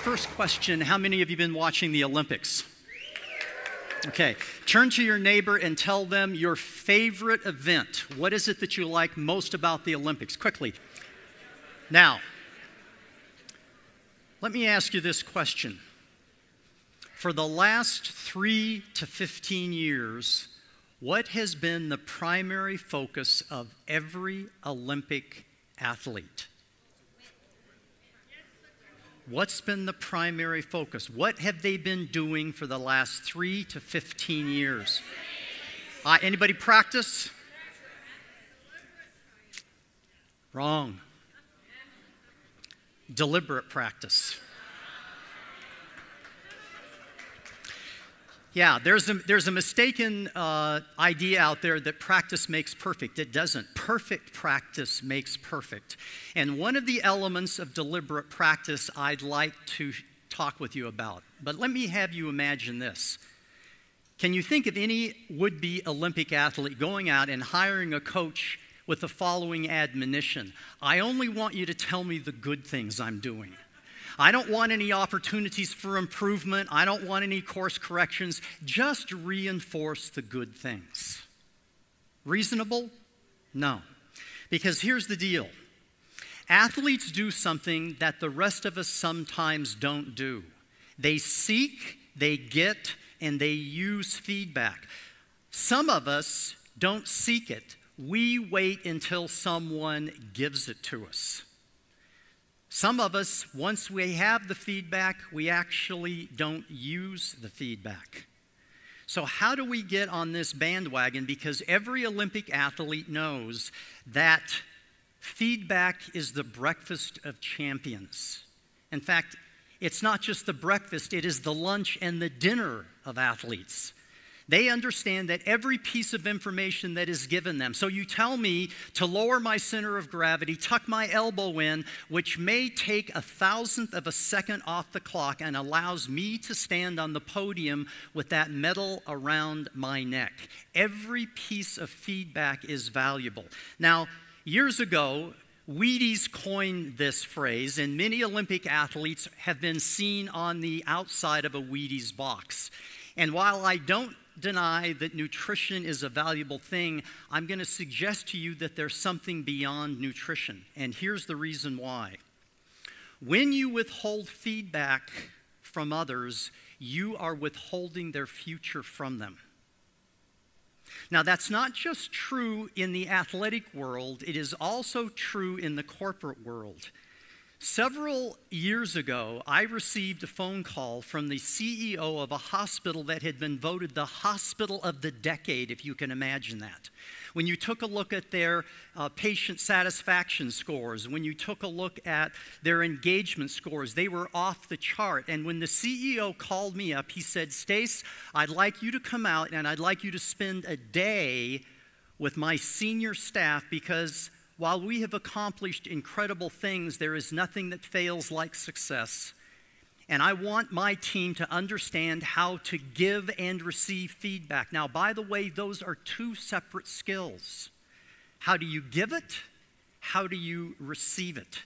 First question, how many of you have been watching the Olympics? Okay, turn to your neighbor and tell them your favorite event. What is it that you like most about the Olympics? Quickly. Now, let me ask you this question. For the last 3 to 15 years, what has been the primary focus of every Olympic athlete? What's been the primary focus? What have they been doing for the last 3 to 15 years? Anybody practice? Wrong. Deliberate practice. Yeah, there's a mistaken idea out there that practice makes perfect. It doesn't. Perfect practice makes perfect. And one of the elements of deliberate practice I'd like to talk with you about. But let me have you imagine this. Can you think of any would-be Olympic athlete going out and hiring a coach with the following admonition? I only want you to tell me the good things I'm doing. I don't want any opportunities for improvement. I don't want any course corrections. Just reinforce the good things. Reasonable? No. Because here's the deal. Athletes do something that the rest of us sometimes don't do. They seek, they get, and they use feedback. Some of us don't seek it. We wait until someone gives it to us. Some of us, once we have the feedback, we actually don't use the feedback. So how do we get on this bandwagon? Because every Olympic athlete knows that feedback is the breakfast of champions. In fact, it's not just the breakfast, it is the lunch and the dinner of athletes. They understand that every piece of information that is given them. So you tell me to lower my center of gravity, tuck my elbow in, which may take 1,000th of a second off the clock and allows me to stand on the podium with that medal around my neck. Every piece of feedback is valuable. Now, years ago, Wheaties coined this phrase, and many Olympic athletes have been seen on the outside of a Wheaties box. And while I don't deny that nutrition is a valuable thing, I'm going to suggest to you that there's something beyond nutrition. And here's the reason why. When you withhold feedback from others, you are withholding their future from them. Now, that's not just true in the athletic world, it is also true in the corporate world. Several years ago, I received a phone call from the CEO of a hospital that had been voted the hospital of the decade, if you can imagine that. When you took a look at their patient satisfaction scores, when you took a look at their engagement scores, they were off the chart. And when the CEO called me up, he said, Stace, I'd like you to come out and I'd like you to spend a day with my senior staff because while we have accomplished incredible things, there is nothing that fails like success. And I want my team to understand how to give and receive feedback. Now, by the way, those are two separate skills. How do you give it? How do you receive it?